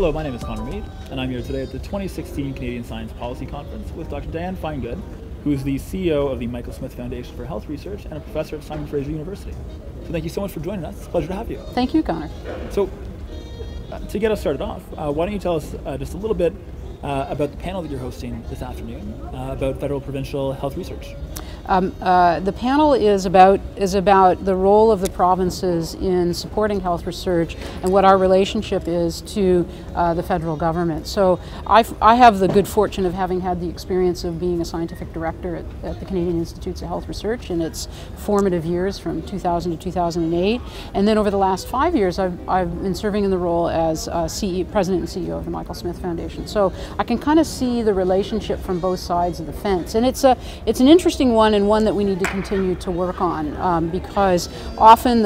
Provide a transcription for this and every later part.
Hello, my name is Connor Mead, and I'm here today at the 2016 Canadian Science Policy Conference with Dr. Diane Finegood, who is the CEO of the Michael Smith Foundation for Health Research and a professor at Simon Fraser University. So thank you so much for joining us. It's a pleasure to have you. Thank you, Connor. So, to get us started off, why don't you tell us just a little bit about the panel that you're hosting this afternoon about federal provincial health research? The panel is about the role of the provinces in supporting health research and what our relationship is to the federal government. So I have the good fortune of having had the experience of being a scientific director at the Canadian Institutes of Health Research in its formative years from 2000 to 2008. And then over the last 5 years, I've been serving in the role as President and CEO of the Michael Smith Foundation. So I can kind of see the relationship from both sides of the fence. And it's an interesting one, and one that we need to continue to work on because often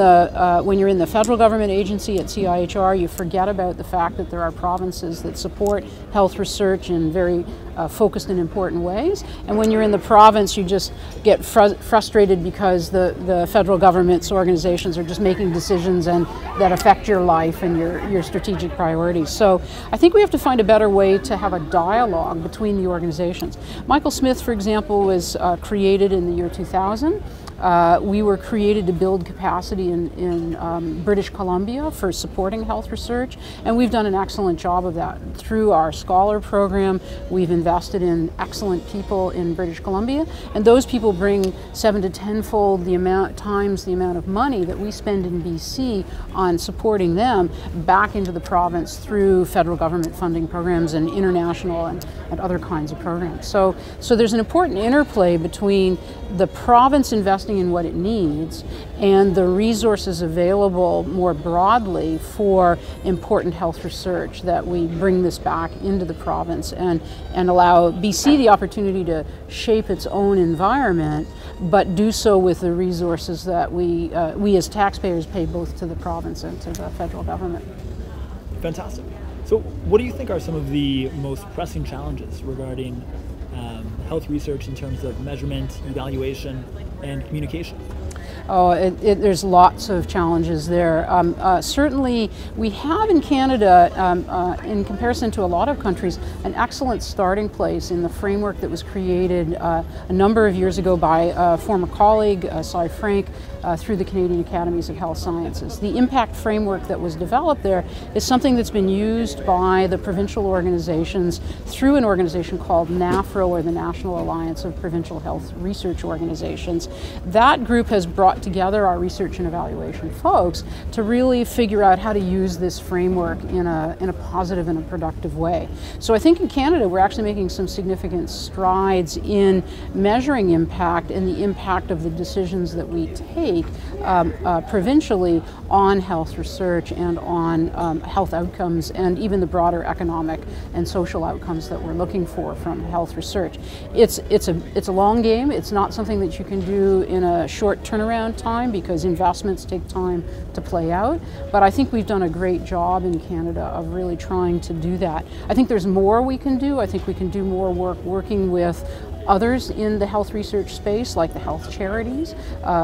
when you're in the federal government agency at CIHR, you forget about the fact that there are provinces that support health research in very focused and important ways. And when you're in the province, you just get frustrated because the federal government's organizations are just making decisions that affect your life and your strategic priorities. So I think we have to find a better way to have a dialogue between the organizations. Michael Smith, for example, was created in the year 2000. We were created to build capacity in British Columbia for supporting health research, and we've done an excellent job of that. Through our scholar program, we've invested in excellent people in British Columbia, and those people bring 7 to 10-fold the amount of money that we spend in BC on supporting them back into the province through federal government funding programs and international and other kinds of programs. So there's an important interplay between the province investing in what it needs and the resources available more broadly for important health research, that we bring this back into the province and allow BC the opportunity to shape its own environment, but do so with the resources that we as taxpayers pay both to the province and to the federal government. Fantastic. So what do you think are some of the most pressing challenges regarding health research in terms of measurement, evaluation, and communication? Oh, there's lots of challenges there. Certainly, we have in Canada, in comparison to a lot of countries, an excellent starting place in the framework that was created a number of years ago by a former colleague, Cy Frank, through the Canadian Academies of Health Sciences. The impact framework that was developed there is something that's been used by the provincial organizations through an organization called NAFRO, or the National Alliance of Provincial Health Research Organizations. That group has brought together our research and evaluation folks to really figure out how to use this framework in a positive and a productive way. So I think in Canada we're actually making some significant strides in measuring impact and the impact of the decisions that we take provincially on health research and on health outcomes, and even the broader economic and social outcomes that we're looking for from health research. It's a long game. It's not something that you can do in a short turnaround time because investments take time to play out, but I think we've done a great job in Canada of really trying to do that. I think there's more we can do. I think we can do more work working with others in the health research space, like the health charities,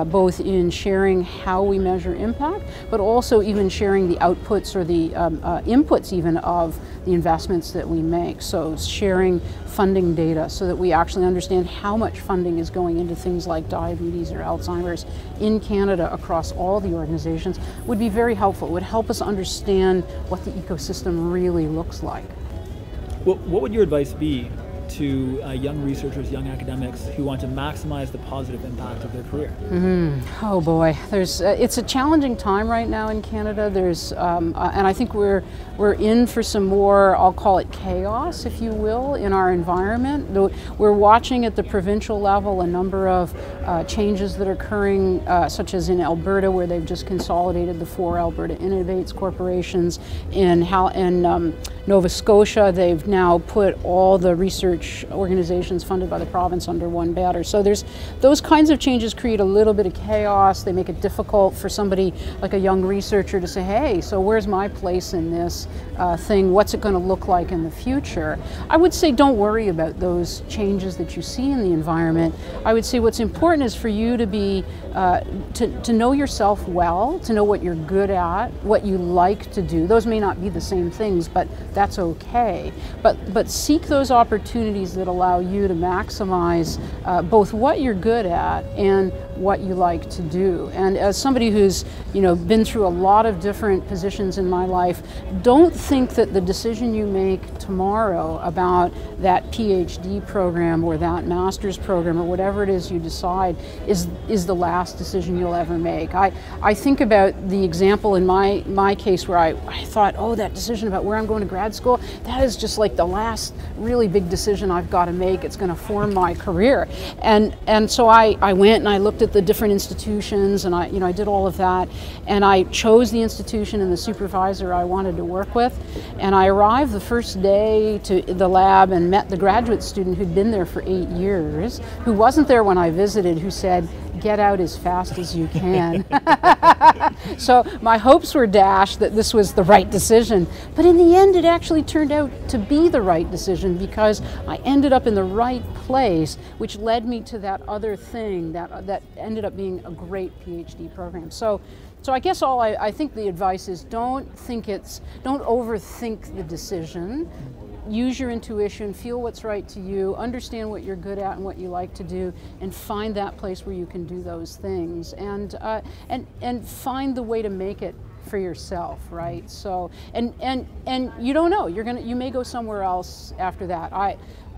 both in sharing how we measure impact, but also even sharing the outputs or the inputs even of the investments that we make. So sharing funding data so that we actually understand how much funding is going into things like diabetes or Alzheimer's in Canada across all the organizations would be very helpful. It would help us understand what the ecosystem really looks like. Well, what would your advice be to young researchers, young academics who want to maximize the positive impact of their career? Oh boy, it's a challenging time right now in Canada. And I think we're in for some more, I'll call it chaos, if you will, in our environment. We're watching at the provincial level a number of changes that are occurring, such as in Alberta, where they've just consolidated the 4 Alberta Innovates corporations. In Nova Scotia, they've now put all the research research organizations funded by the province under one banner. So there's those kinds of changes create a little bit of chaos. They make it difficult for somebody like a young researcher to say, hey, so where's my place in this thing? What's it going to look like in the future? I would say don't worry about those changes that you see in the environment. I would say what's important is for you to be to know yourself well, to know what you're good at, what you like to do. Those may not be the same things, but that's okay. But seek those opportunities that allow you to maximize both what you're good at and what you like to do. And as somebody who's been through a lot of different positions in my life, don't think that the decision you make tomorrow about that PhD program or that master's program or whatever it is you decide is the last decision you'll ever make. I think about the example in my case where I thought, oh, that decision about where I'm going to grad school, that is just like the last really big decision I've got to make. It's going to form my career. And so I went and I looked at the different institutions, and I did all of that, and I chose the institution and the supervisor I wanted to work with, and I arrived the first day to the lab and met the graduate student who'd been there for 8 years, who wasn't there when I visited, who said, get out as fast as you can. So my hopes were dashed that this was the right decision, but in the end it actually turned out to be the right decision because I ended up in the right place, which led me to that other thing that ended up being a great PhD program. So I guess I think the advice is don't overthink the decision. Use your intuition, feel what's right to you, understand what you're good at and what you like to do, and find that place where you can do those things, and find the way to make it for yourself, right? So and you don't know, you may go somewhere else after that.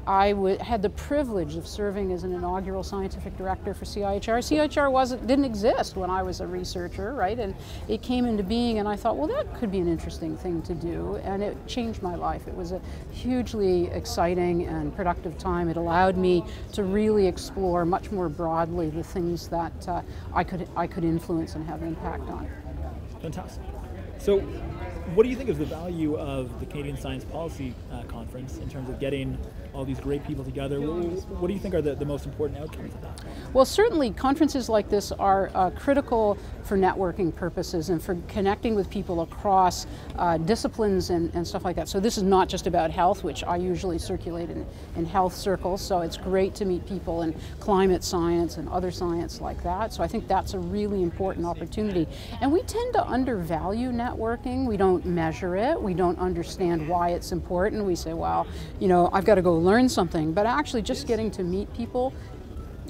I had the privilege of serving as an inaugural scientific director for CIHR. CIHR didn't exist when I was a researcher, right? And it came into being, and I thought, well, that could be an interesting thing to do, and it changed my life. It was a hugely exciting and productive time. It allowed me to really explore much more broadly the things that I could influence and have impact on. Fantastic. So, what do you think is the value of the Canadian Science Policy Conference in terms of getting all these great people together? What do you think are the most important outcomes of that? Well, certainly conferences like this are critical for networking purposes and for connecting with people across disciplines and stuff like that. So this is not just about health, which I usually circulate in health circles, so it's great to meet people in climate science and other science like that. So I think that's a really important opportunity. And we tend to undervalue networking. We don't measure it. We don't understand why it's important. We say, well, I've got to go learn something. But actually just getting to meet people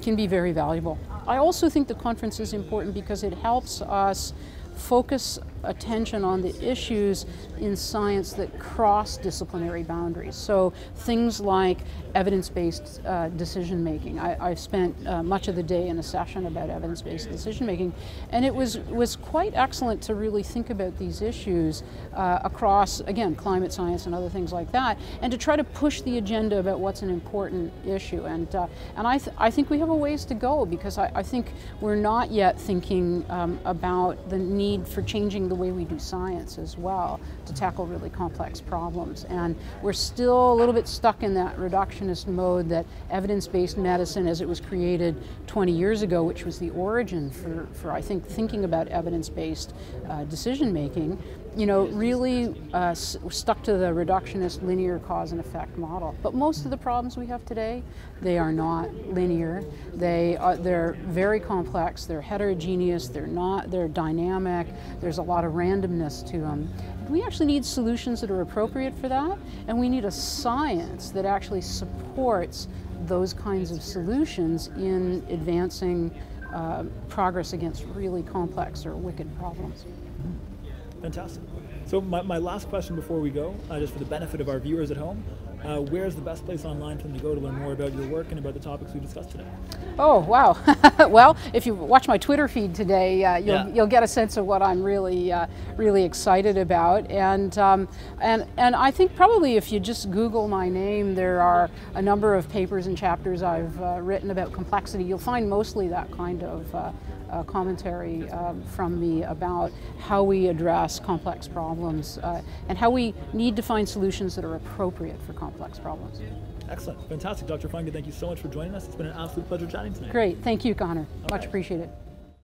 can be very valuable. I also think the conference is important because it helps us focus attention on the issues in science that cross disciplinary boundaries. So things like evidence-based decision making. I've spent much of the day in a session about evidence-based decision making, and it was quite excellent to really think about these issues across, again, climate science and other things like that, and to try to push the agenda about what's an important issue. And I think we have a ways to go, because I think we're not yet thinking about the need for changing the way we do science as well to tackle really complex problems. And we're still a little bit stuck in that reductionist mode that evidence-based medicine, as it was created 20 years ago, which was the origin for I think, thinking about evidence-based decision making, really stuck to the reductionist linear cause and effect model. But most of the problems we have today, they are not linear. They're very complex. They're heterogeneous. They're dynamic. There's a lot of randomness to them. We actually need solutions that are appropriate for that, and we need a science that actually supports those kinds of solutions in advancing progress against really complex or wicked problems. Fantastic. So my last question before we go, just for the benefit of our viewers at home, where's the best place online for them to go to learn more about your work and about the topics we discussed today? Oh, wow. Well, if you watch my Twitter feed today, you'll get a sense of what I'm really excited about. And I think probably if you just Google my name, there are a number of papers and chapters I've written about complexity. You'll find mostly that kind of commentary from me about how we address complex problems and how we need to find solutions that are appropriate for complex problems. Excellent. Fantastic. Dr. Finegood, thank you so much for joining us. It's been an absolute pleasure chatting tonight. Great. Thank you, Connor. Okay. Much appreciated.